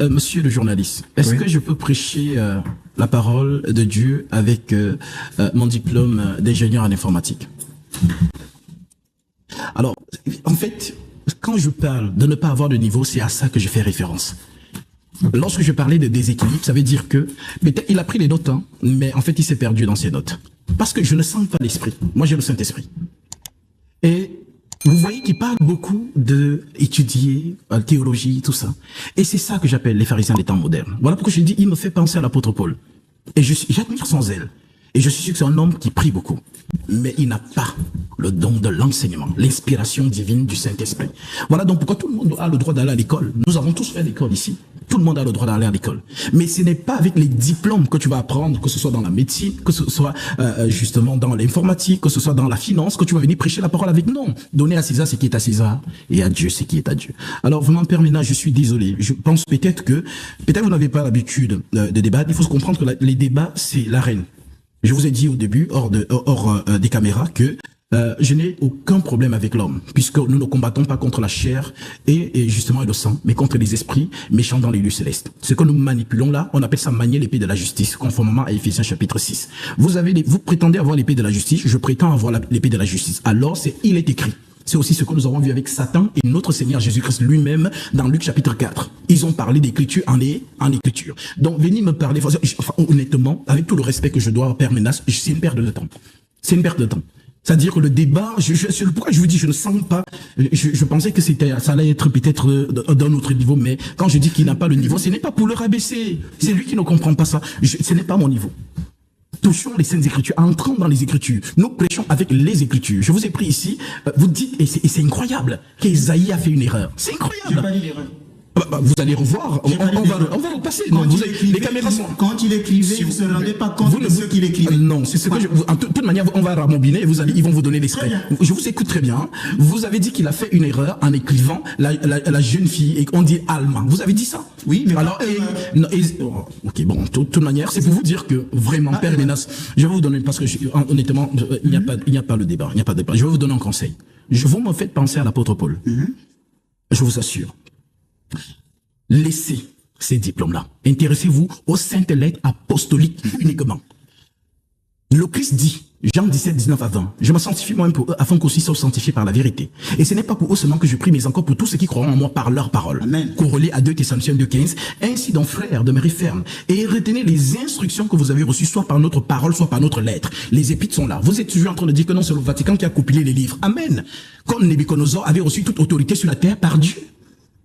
Monsieur le journaliste, est-ce que je peux prêcher la parole de Dieu avec mon diplôme d'ingénieur en informatique? Alors, en fait, quand je parle de ne pas avoir de niveau, c'est à ça que je fais référence. Lorsque je parlais de déséquilibre, ça veut dire que peut-être il a pris les notes, hein, mais en fait, il s'est perdu dans ses notes. Parce que je ne sens pas l'esprit. Moi, j'ai le Saint-Esprit. Et vous voyez qu'il parle beaucoup d'étudier la théologie, tout ça. Et c'est ça que j'appelle les pharisiens des temps modernes. Voilà pourquoi je dis, il me fait penser à l'apôtre Paul. Et j'admire son zèle. Et je suis sûr que c'est un homme qui prie beaucoup. Mais il n'a pas le don de l'enseignement, l'inspiration divine du Saint-Esprit. Voilà donc pourquoi tout le monde a le droit d'aller à l'école. Nous avons tous fait l'école ici. Tout le monde a le droit d'aller à l'école. Mais ce n'est pas avec les diplômes que tu vas apprendre, que ce soit dans la médecine, que ce soit justement dans l'informatique, que ce soit dans la finance, que tu vas venir prêcher la parole avec. Non. Donner à César ce qui est à César et à Dieu ce qui est à Dieu. Alors vraiment, Père Ménard, je suis désolé. Je pense peut-être vous n'avez pas l'habitude de débattre. Il faut se comprendre que les débats, c'est l'arène. Je vous ai dit au début, hors des caméras, que je n'ai aucun problème avec l'homme, puisque nous ne combattons pas contre la chair et justement le sang, mais contre les esprits méchants dans les lieux célestes. Ce que nous manipulons là, on appelle ça manier l'épée de la justice, conformément à Éphésiens chapitre 6. Vous prétendez avoir l'épée de la justice, je prétends avoir l'épée de la justice. Alors, il est écrit. C'est aussi ce que nous avons vu avec Satan et notre Seigneur Jésus-Christ lui-même dans Luc chapitre 4. Ils ont parlé d'écriture en écriture. Donc, venez me parler, enfin, honnêtement, avec tout le respect que je dois au Père Ménas, c'est une perte de temps. C'est une perte de temps. C'est-à-dire que le débat, pourquoi je vous dis, je ne sens pas, je pensais que ça allait être peut-être d'un autre niveau, mais quand je dis qu'il n'a pas le niveau, ce n'est pas pour le rabaisser. C'est lui qui ne comprend pas ça. Ce n'est pas mon niveau. Touchons les saintes écritures, entrons dans les écritures. Nous prêchons avec les écritures. Je vous ai pris ici, vous dites, et c'est incroyable, qu'Ésaïe a fait une erreur. C'est incroyable. J'ai pas dit l'erreur. Vous allez revoir, on va repasser. Les caméras sont... Quand il écrivait, si vous ne se rendez pas compte de ce qu'il écrivait. Non, c'est ce que en toute manière, on va rambobiner et ils vont vous donner l'extrait. Je vous écoute très bien. Vous avez dit qu'il a fait une erreur en écrivant la jeune fille et on dit Alma. Vous avez dit ça? Oui, mais alors, ok, bon, de toute manière, c'est pour vous dire que vraiment, Père Ménas, je vais vous donner, parce que honnêtement, il n'y a pas le débat, il n'y a pas de débat. Je vais vous donner un conseil. Vous me faites penser à l'apôtre Paul. Je vous assure. Laissez ces diplômes-là. Intéressez-vous aux saintes lettres apostoliques uniquement. Le Christ dit, Jean 17, 19 à 20, je me sanctifie moi-même pour eux, afin qu'aussi soient sanctifiés par la vérité. Et ce n'est pas pour eux seulement que je prie, mais encore pour tous ceux qui croiront en moi par leur parole. Amen. Corrélé à 2 Thessaloniciens 2,15. Ainsi donc, frères, demeurez fermes et retenez les instructions que vous avez reçues, soit par notre parole, soit par notre lettre. Les épîtres sont là. Vous êtes toujours en train de dire que non, c'est le Vatican qui a compilé les livres. Amen. Comme Nabuchodonosor avait reçu toute autorité sur la terre par Dieu.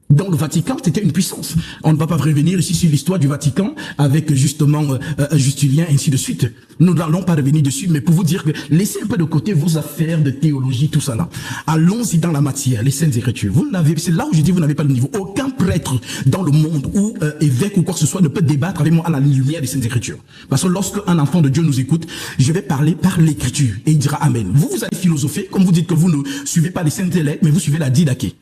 Donc le Vatican, c'était une puissance. On ne va pas revenir ici sur l'histoire du Vatican avec justement Justilien, ainsi de suite. Nous n'allons pas revenir dessus, mais pour vous dire que laissez un peu de côté vos affaires de théologie, tout ça là. Allons-y dans la matière, les saintes écritures. C'est là où je dis vous n'avez pas le niveau. Aucun prêtre dans le monde ou évêque ou quoi que ce soit ne peut débattre avec moi à la lumière des saintes écritures. Parce que lorsque un enfant de Dieu nous écoute, je vais parler par l'écriture et il dira Amen. Vous allez philosopher, comme vous dites que vous ne suivez pas les saintes lettres, mais vous suivez la didaché.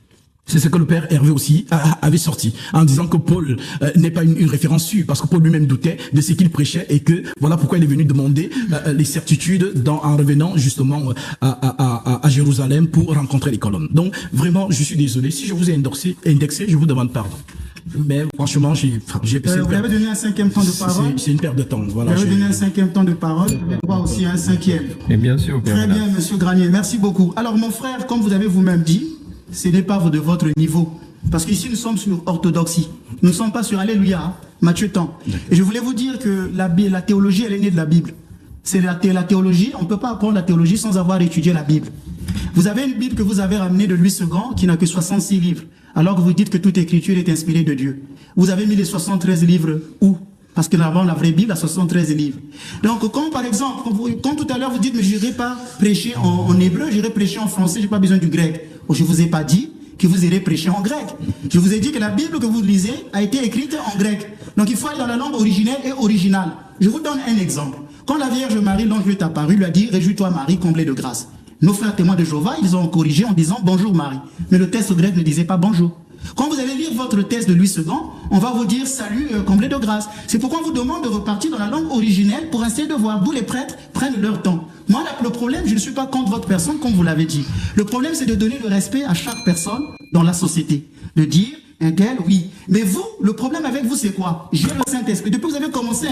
C'est ce que le père Hervé aussi avait sorti, en disant que Paul n'est pas une référence sûre, parce que Paul lui-même doutait de ce qu'il prêchait et que voilà pourquoi il est venu demander les certitudes en revenant justement à Jérusalem pour rencontrer les colonnes. Donc vraiment, je suis désolé, si je vous ai indexé, je vous demande pardon. Mais franchement, vous avez donné un 5e temps de parole. C'est une perte de temps. Voilà, vous avez donné un 5e temps de parole, vous avez droit aussi à un 5e. Et bien sûr, Père. Très bien, monsieur Granier, merci beaucoup. Alors mon frère, comme vous avez vous-même dit, ce n'est pas de votre niveau. Parce qu'ici, nous sommes sur orthodoxie. Nous ne sommes pas sur Alléluia, Matthieu temps. Et je voulais vous dire que la théologie, elle est née de la Bible. C'est la théologie, on ne peut pas apprendre la théologie sans avoir étudié la Bible. Vous avez une Bible que vous avez ramenée de Louis II, qui n'a que 66 livres, alors que vous dites que toute écriture est inspirée de Dieu. Vous avez mis les 73 livres où? Parce que là-bas, la vraie Bible a 73 livres. Donc, quand par exemple, quand tout à l'heure vous dites, mais je n'irai pas prêcher en hébreu, j'irai prêcher en français, je n'ai pas besoin du grec. Je ne vous ai pas dit que vous irez prêcher en grec. Je vous ai dit que la Bible que vous lisez a été écrite en grec. Donc, il faut aller dans la langue originelle et originale. Je vous donne un exemple. Quand la Vierge Marie, l'ange lui est apparu, lui a dit, réjouis-toi Marie, comblée de grâce. Nos frères témoins de Jéhovah, ils ont corrigé en disant bonjour Marie. Mais le texte grec ne disait pas bonjour. Quand vous allez lire votre texte de Louis II, on va vous dire salut comblé de grâce. C'est pourquoi on vous demande de repartir dans la langue originelle pour essayer de voir d'où les prêtres prennent leur temps. Moi, le problème, je ne suis pas contre votre personne, comme vous l'avez dit. Le problème, c'est de donner le respect à chaque personne dans la société. De dire Un tel, oui. Mais vous, le problème avec vous, c'est quoi? J'ai le Saint-Esprit. Depuis que vous avez commencé,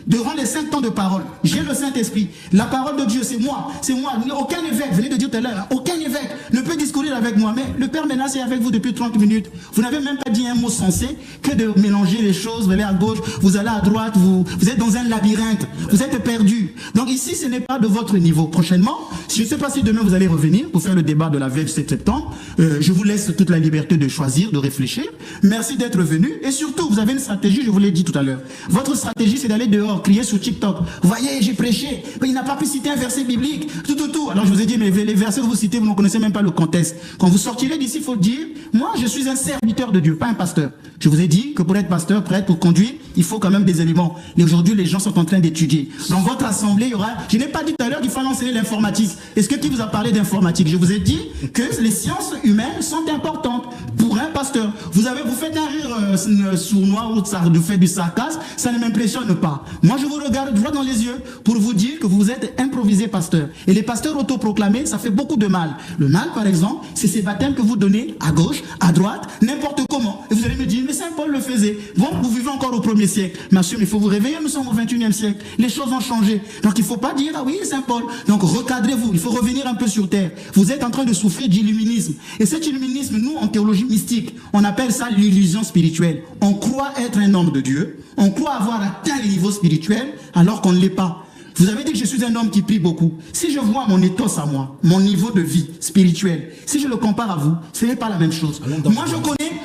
durant les 5 temps de parole, j'ai le Saint-Esprit. La parole de Dieu, c'est moi. C'est moi. Aucun évêque, venez de dire tout à l'heure, aucun évêque ne peut discourir avec moi. Mais le Père Ménas est avec vous depuis 30 minutes. Vous n'avez même pas dit un mot sensé que de mélanger les choses. Vous allez à gauche, vous allez à droite, vous êtes dans un labyrinthe. Vous êtes perdu. Donc ici, ce n'est pas de votre niveau. Prochainement, je ne sais pas si demain vous allez revenir pour faire le débat de la veille du 7 septembre. Je vous laisse toute la liberté de choisir, de réfléchir. Merci d'être venu. Et surtout, vous avez une stratégie, je vous l'ai dit tout à l'heure. Votre stratégie, c'est d'aller dehors, crier sur TikTok. Vous voyez, j'ai prêché. Mais il n'a pas pu citer un verset biblique. Tout. Alors je vous ai dit, mais les versets que vous citez, vous ne connaissez même pas le contexte. Quand vous sortirez d'ici, il faut dire, moi, je suis un serviteur de Dieu, pas un pasteur. Je vous ai dit que pour être pasteur, prêtre, pour conduire, il faut quand même des éléments. Et aujourd'hui, les gens sont en train d'étudier. Dans votre assemblée, il y aura... Je n'ai pas dit tout à l'heure qu'il fallait enseigner l'informatique. Est-ce que qui vous a parlé d'informatique? Je vous ai dit que les sciences humaines sont importantes pour un pasteur. Vous faites un rire sournois ou vous faites du sarcasme, ça ne m'impressionne pas. Moi, je vous regarde droit dans les yeux pour vous dire que vous êtes improvisé pasteur. Et les pasteurs autoproclamés, ça fait beaucoup de mal. Le mal, par exemple, c'est ces baptêmes que vous donnez à gauche, à droite, n'importe comment. Et vous allez me dire, mais Saint Paul le faisait. Bon, vous vivez encore au 1er siècle. Monsieur, mais il faut vous réveiller, nous sommes au 21e siècle. Les choses ont changé. Donc il ne faut pas dire, ah oui, Saint Paul. Donc recadrez-vous, il faut revenir un peu sur terre. Vous êtes en train de souffrir d'illuminisme. Et cet illuminisme, nous, en théologie mystique, on appelle ça l'illusion spirituelle. On croit être un homme de Dieu, on croit avoir atteint les niveaux spirituels, alors qu'on ne l'est pas. Vous avez dit que je suis un homme qui prie beaucoup. Si je vois mon ethos à moi, mon niveau de vie spirituel, si je le compare à vous, ce n'est pas la même chose. Moi,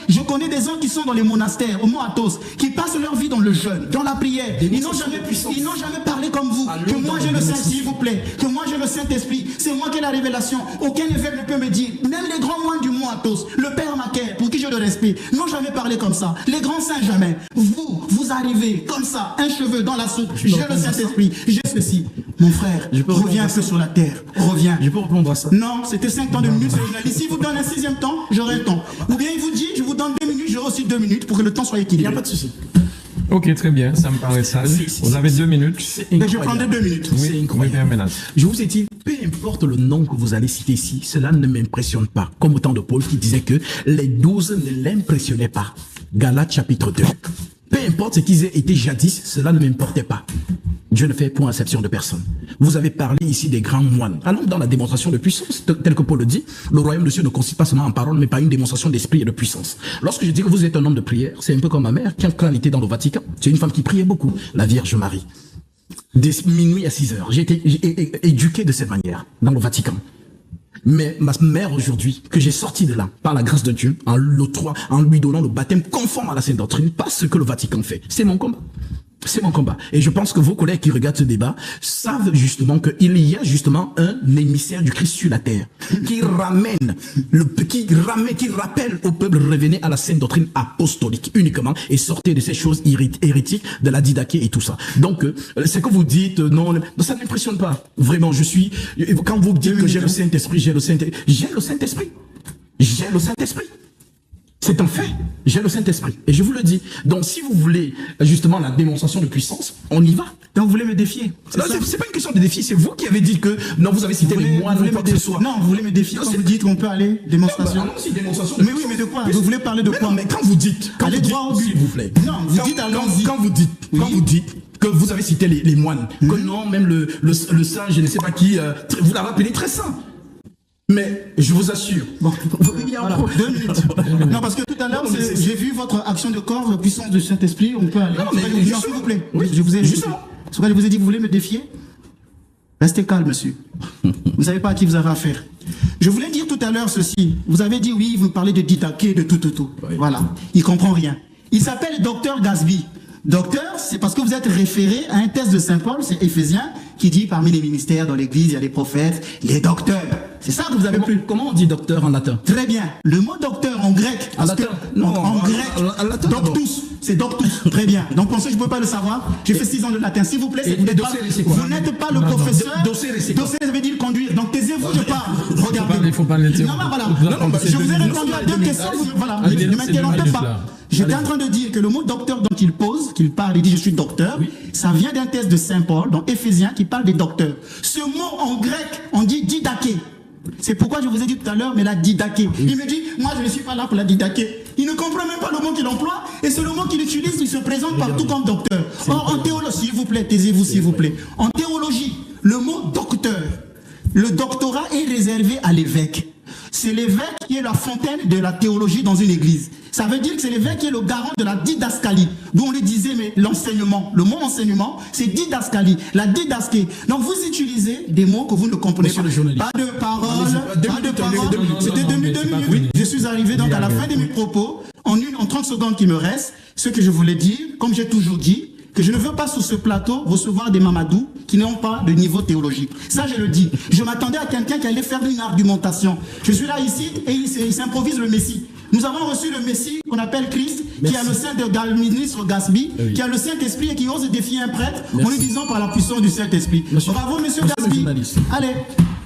je connais des gens qui sont dans les monastères, au Mont Athos, qui passent leur vie dans le jeûne, dans la prière. Ils n'ont jamais parlé comme vous. Que moi j'ai le Saint, s'il vous plaît. Que moi j'ai le Saint-Esprit. C'est moi qui ai la révélation. Aucun évêque ne peut me dire. Même les grands moines du Mont Athos, le Père Macaire, pour qui j'ai le respect, n'ont jamais parlé comme ça. Les grands saints, jamais. Vous arrivez comme ça, un cheveu dans la soupe. J'ai le Saint-Esprit. J'ai ceci. Mon frère, reviens un peu sur la terre. Reviens. Je peux répondre à ça? Non, c'était 5 temps de minutes. S'il vous donne un 6e temps, j'aurai un temps. Ou bien il vous dit, je vous donne 2 minutes, j'aurai aussi 2 minutes pour que le temps soit équilibré. Il n'y a pas de souci. Ok, très bien, ça me paraît sage. Vous avez 2 minutes. Mais je prendrai 2 minutes. C'est incroyable. Je vous ai dit, peu importe le nom que vous allez citer ici, cela ne m'impressionne pas. Comme au temps de Paul qui disait que les 12 ne l'impressionnaient pas. Galates chapitre 2. Peu importe ce qu'ils aient été jadis, cela ne m'importait pas. Dieu ne fait point exception de personne. Vous avez parlé ici des grands moines. Allons dans la démonstration de puissance, tel que Paul le dit. Le royaume de Dieu ne consiste pas seulement en parole, mais par une démonstration d'esprit et de puissance. Lorsque je dis que vous êtes un homme de prière, c'est un peu comme ma mère, qui a été dans le Vatican. C'est une femme qui priait beaucoup, la Vierge Marie. Dès minuit à 6 heures. J'ai été éduqué de cette manière, dans le Vatican. Mais ma mère aujourd'hui, que j'ai sorti de là, par la grâce de Dieu, en lui donnant le baptême conforme à la Sainte Doctrine, pas ce que le Vatican fait. C'est mon combat. C'est mon combat. Et je pense que vos collègues qui regardent ce débat savent justement qu'il y a justement un émissaire du Christ sur la terre qui rappelle au peuple, revenez à la sainte doctrine apostolique uniquement et sortez de ces choses hérétiques, de la didaché et tout ça. Donc, ce que vous dites, non, ça ne m'impressionne pas. Vraiment, quand vous dites que j'ai le Saint-Esprit, j'ai le Saint-Esprit. C'est un fait. J'ai le Saint-Esprit. Et je vous le dis. Donc, si vous voulez, justement, la démonstration de puissance, on y va. Donc, vous voulez me défier? C'est pas une question de défi. C'est vous qui avez dit que, non, vous avez cité les moines, ou quoi que ce soit. Non, vous voulez me défier quand vous dites qu'on peut aller démonstration. Non, c'est démonstration. Mais oui, mais de quoi? Vous voulez parler de quoi? Non, mais quand vous dites, s'il vous plaît. Non, vous dites allons-y. Quand vous dites que vous avez cité les moines, que non, même le saint, je ne sais pas qui, vous l'avez appelé très saint. Mais je vous assure. Bon, voilà, 2 minutes. Non, parce que tout à l'heure, j'ai vu votre action de corps, la puissance du Saint-Esprit. On peut aller. Non, mais s'il vous plaît. Oui, je vous ai justement. C'est pourquoi je vous ai dit, vous voulez me défier? Restez calme, monsieur. Vous ne savez pas à qui vous avez affaire. Je voulais dire tout à l'heure ceci. Vous avez dit oui, vous parlez de didaché, de tout. Oui. Voilà. Il comprend rien. Il s'appelle Docteur Gasby. Docteur, c'est parce que vous êtes référé à un texte de Saint Paul, c'est Éphésiens, qui dit parmi les ministères dans l'église, il y a des prophètes, les docteurs. C'est ça que vous avez pris. Comment on dit docteur en latin? Très bien. Le mot docteur en grec. En latin? Non, en grec. Doctus. C'est doctus. Très bien. Donc pensez que je ne peux pas le savoir. J'ai fait 6 ans de latin. S'il vous plaît, vous n'êtes pas le professeur. Dossier, ça veut dire conduire. Donc taisez-vous, je parle. Regardez. Il faut pas l'interrompre. Non, voilà. Je vous ai répondu à 2 questions. Voilà. Ne m'interrompez pas. J'étais en train de dire que le mot docteur dont il pose, qu'il parle, il dit je suis docteur, ça vient d'un texte de Saint Paul, dans Éphésiens, qui parle des docteurs. Ce mot en grec, on dit didaché. C'est pourquoi je vous ai dit tout à l'heure, mais la didaché. Il me dit, moi je ne suis pas là pour la didaché. Il ne comprend même pas le mot qu'il emploie, et c'est le mot qu'il utilise, il se présente partout comme docteur. Or, en théologie, s'il vous plaît, taisez-vous s'il vous plaît. En théologie, le mot docteur, le doctorat est réservé à l'évêque. C'est l'évêque qui est la fontaine de la théologie dans une église. Ça veut dire que c'est l'évêque qui est le garant de la didascalie. D'où on lui disait, mais l'enseignement, le mot enseignement, c'est didascalie, la didasquée. Donc vous utilisez des mots que vous ne comprenez pas. Pas de parole, pas de parole. C'était 2 minutes. Oui, je suis arrivé donc à la fin de mes propos, en 30 secondes qui me restent, ce que je voulais dire, comme j'ai toujours dit, que je ne veux pas sur ce plateau recevoir des mamadous qui n'ont pas de niveau théologique. Ça, je le dis. Je m'attendais à quelqu'un qui allait faire une argumentation. Je suis là ici et il s'improvise le Messie. Nous avons reçu le Messie qu'on appelle Christ, qui a le sein de ministre Gasby, qui a le Saint-Esprit et qui ose défier un prêtre en lui disant par la puissance du Saint-Esprit. Bravo, monsieur Gasby. Allez.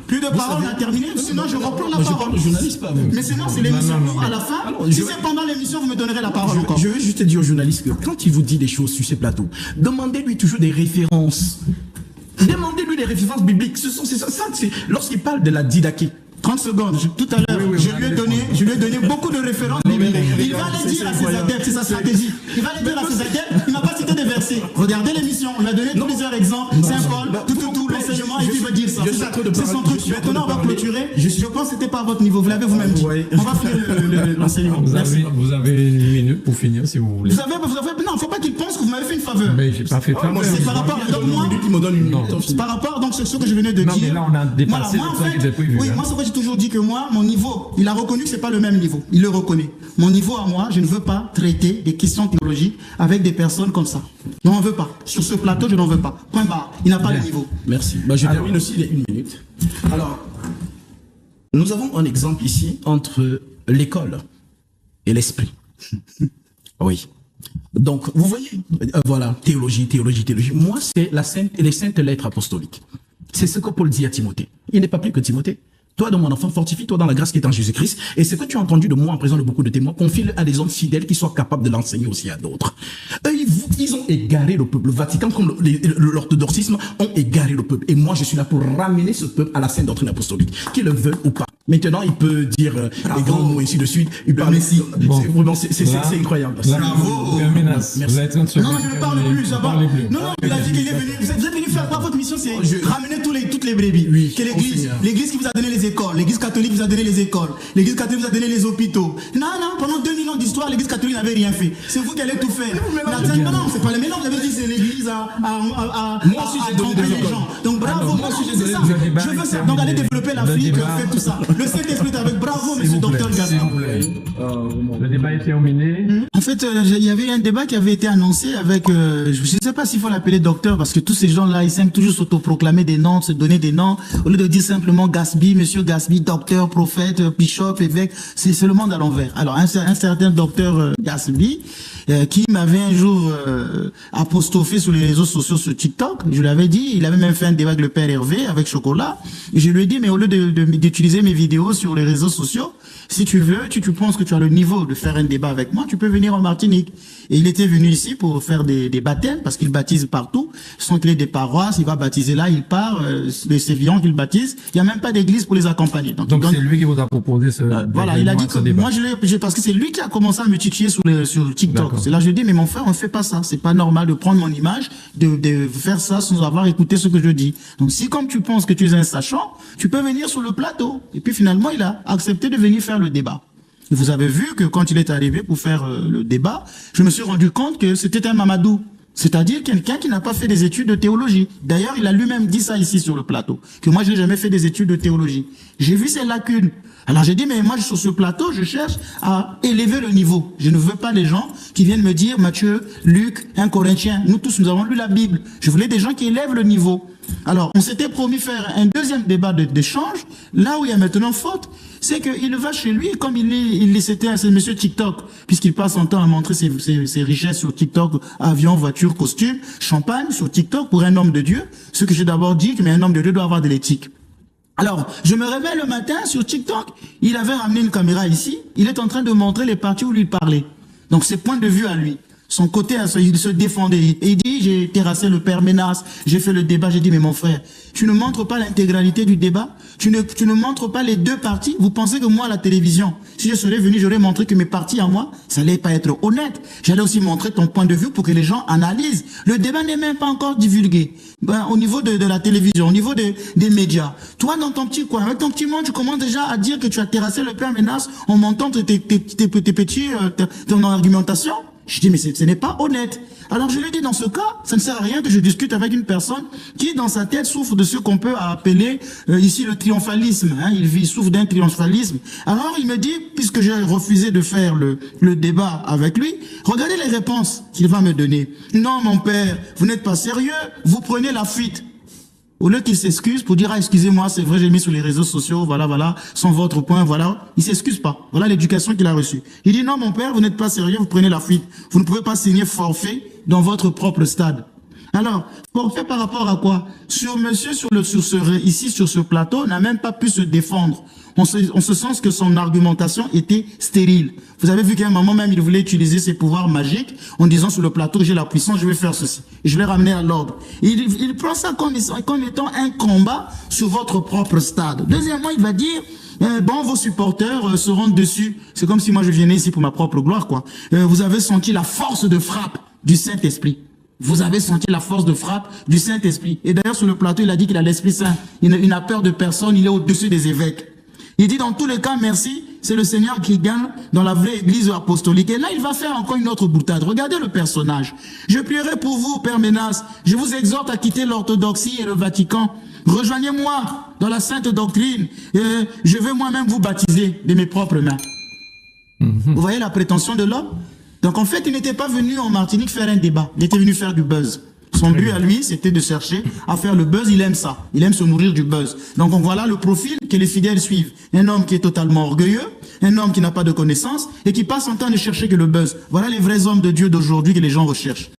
Plus de paroles, on a terminé, sinon je reprends la parole. Mais sinon, c'est l'émission à la fin. Si c'est pendant l'émission, vous me donnerez la parole encore. Je veux juste dire aux journalistes que quand il vous dit des choses sur ces plateaux, demandez-lui toujours des références. Demandez-lui des références bibliques. Lorsqu'il parle de la didaquée. 30 secondes. Tout à l'heure, je lui ai donné beaucoup de références bibliques. Il va les dire à ses adeptes, c'est sa stratégie. Il va les dire à ses adeptes, il n'a pas cité des versets. Regardez l'émission, on a donné plusieurs exemples. Saint Paul, tout l'enseignement, et puis il va dire ça. C'est son truc. Maintenant, on va clôturer. Je pense que c'était pas à votre niveau, vous l'avez vous-même dit. On va finir l'enseignement. Vous avez 1 minute pour finir, si vous voulez. Non, il ne faut pas qu'il pense que vous m'avez fait une faveur. Mais j'ai pas fait faveur. C'est par rapport à moi. Par rapport donc c'est ce que je venais de dire. Mais là, on a dépassé le temps qui était prévu. Oui, moi, c'est vrai, j'ai toujours dit que moi, mon niveau, il a reconnu que c'est pas le même niveau. Il le reconnaît. Mon niveau à moi, je ne veux pas traiter des questions théologiques avec des personnes comme ça. Je n'en veux pas. Sur ce plateau, je n'en veux pas. Point barre. Il n'a pas le niveau. Merci. Je termine aussi les 1 minute. Alors, nous avons un exemple ici entre l'école et l'esprit. Oui. Donc, vous voyez, voilà, théologie. Moi, c'est les saintes lettres apostoliques. C'est ce que Paul dit à Timothée. Il n'est pas plus que Timothée. Toi, dans mon enfant, fortifie-toi dans la grâce qui est en Jésus-Christ. Et ce que tu as entendu de moi en présence de beaucoup de témoins, confie-le à des hommes fidèles qui soient capables de l'enseigner aussi à d'autres. Eux, ils ont égaré le peuple. Le Vatican, comme l'orthodoxisme, ont égaré le peuple. Et moi, je suis là pour ramener ce peuple à la sainte doctrine apostolique, qu'il le veut ou pas. Maintenant, il peut dire les grands mots ainsi de suite. Il parle ici. C'est incroyable. Bravo. Merci. Non, je ne parle plus. Non, il a dit qu'il est venu. Vous êtes venu faire quoi? Votre mission, c'est ramener toutes les brebis. Oui. Que l'église qui vous a donné les écoles, l'église catholique vous a donné les écoles, l'église catholique vous a donné les hôpitaux. Non, pendant 2000 ans d'histoire, l'église catholique n'avait rien fait. C'est vous qui allez tout faire. Non, c'est pas les mélanges. Vous avez dit c'est l'église à tromper les gens. Donc bravo. C'est ça. Je veux ça. Donc allez développer l'Afrique, faites tout ça. Le Saint-Esprit est avec. Bravo, monsieur docteur Gaston. Le débat est terminé. En fait, il y avait un débat qui avait été annoncé avec, je ne sais pas s'il faut l'appeler docteur, parce que tous ces gens-là, ils aiment toujours s'autoproclamer des noms, se donner des noms, au lieu de dire simplement Gasby, monsieur Gasby, docteur, prophète, bishop, évêque, c'est le monde à l'envers. Alors, un certain docteur Gasby, qui m'avait un jour apostrophé sur les réseaux sociaux sur TikTok, je l'avais dit, il avait même fait un débat avec le père Hervé, avec Chocolat, et je lui ai dit, mais au lieu d'utiliser mes vidéos sur les réseaux sociaux, si tu veux, tu penses que tu as le niveau de faire un débat avec moi, tu peux venir en Martinique. Et il était venu ici pour faire des baptêmes, parce qu'il baptise partout, sans qu'il ait des paroisses, il va baptiser là, il part, les Sévillans qu'il baptise, il n'y a même pas d'église pour les accompagner. Donc c'est lui qui vous a proposé ce voilà, il a dit que moi parce que c'est lui qui a commencé à me titiller sur TikTok. C'est là que je dis, mais mon frère, on ne fait pas ça. C'est pas normal de prendre mon image, de faire ça sans avoir écouté ce que je dis. Donc si comme tu penses que tu es un sachant, tu peux venir sur le plateau. Et puis finalement, il a accepté de venir faire le débat. Et vous avez vu que quand il est arrivé pour faire le débat, je me suis rendu compte que c'était un mamadou. C'est-à-dire quelqu'un qui n'a pas fait des études de théologie. D'ailleurs, il a lui-même dit ça ici sur le plateau, que moi, je n'ai jamais fait des études de théologie. J'ai vu ses lacunes. Alors j'ai dit, mais moi, sur ce plateau, je cherche à élever le niveau. Je ne veux pas des gens qui viennent me dire, Matthieu, Luc, 1 Corinthiens. Nous tous, nous avons lu la Bible. Je voulais des gens qui élèvent le niveau. Alors, on s'était promis faire un deuxième débat d'échange. Là où il y a maintenant faute, c'est qu'il va chez lui, comme c'est monsieur TikTok, puisqu'il passe son temps à montrer ses richesses sur TikTok, avion, voiture, costume, champagne sur TikTok pour un homme de Dieu. Ce que j'ai d'abord dit, mais un homme de Dieu doit avoir de l'éthique. Alors, je me réveille le matin sur TikTok, il avait ramené une caméra ici, il est en train de montrer les parties où lui parlait. Donc, c'est point de vue à lui. son côté, il se défendait. Et il dit, j'ai terrassé le père Ménas, j'ai fait le débat. J'ai dit, mais mon frère, tu ne montres pas l'intégralité du débat, tu ne montres pas les deux parties. Vous pensez que moi, à la télévision, si je serais venu, j'aurais montré que mes parties à moi, ça allait pas être honnête. J'allais aussi montrer ton point de vue pour que les gens analysent. Le débat n'est même pas encore divulgué. Au niveau de la télévision, au niveau des médias. Toi, dans ton petit coin, avec ton petit monde, tu commences déjà à dire que tu as terrassé le père Ménas en montant ton argumentation. Je dis, mais ce n'est pas honnête. Alors je lui dis, dans ce cas, ça ne sert à rien que je discute avec une personne qui, dans sa tête, souffre de ce qu'on peut appeler ici le triomphalisme. Hein, il souffre d'un triomphalisme. Alors il me dit, puisque j'ai refusé de faire le débat avec lui, regardez les réponses qu'il va me donner. Non, mon père, vous n'êtes pas sérieux, vous prenez la fuite. Au lieu qu'il s'excuse pour dire, ah, excusez-moi, c'est vrai, j'ai mis sur les réseaux sociaux, voilà, sans votre point, voilà. Il s'excuse pas. Voilà l'éducation qu'il a reçue. Il dit, non, mon père, vous n'êtes pas sérieux, vous prenez la fuite. Vous ne pouvez pas signer forfait dans votre propre stade. Alors, forfait par rapport à quoi? Monsieur, ici, sur ce plateau, n'a même pas pu se défendre. On se sent que son argumentation était stérile. Vous avez vu qu'à un moment même, il voulait utiliser ses pouvoirs magiques en disant sur le plateau, j'ai la puissance, je vais faire ceci. Et je vais ramener à l'ordre. Il prend ça comme étant un combat sur votre propre stade. Deuxièmement, il va dire, bon, vos supporters se rendent dessus. C'est comme si moi je venais ici pour ma propre gloire, quoi. Vous avez senti la force de frappe du Saint-Esprit. Vous avez senti la force de frappe du Saint-Esprit. Et d'ailleurs, sur le plateau, il a dit qu'il a l'Esprit Saint. Il n'a peur de personne, il est au-dessus des évêques. Il dit, dans tous les cas, merci, c'est le Seigneur qui gagne dans la vraie église apostolique. Et là, il va faire encore une autre boutade. Regardez le personnage. Je prierai pour vous, Père Ménas. Je vous exhorte à quitter l'orthodoxie et le Vatican. Rejoignez-moi dans la sainte doctrine. Je vais moi-même vous baptiser de mes propres mains. Vous voyez la prétention de l'homme? Donc en fait, il n'était pas venu en Martinique faire un débat. Il était venu faire du buzz. Son but à lui, c'était de chercher à faire le buzz. Il aime ça. Il aime se nourrir du buzz. Donc voilà le profil que les fidèles suivent. Un homme qui est totalement orgueilleux, un homme qui n'a pas de connaissances et qui passe son temps à ne chercher que le buzz. Voilà les vrais hommes de Dieu d'aujourd'hui que les gens recherchent.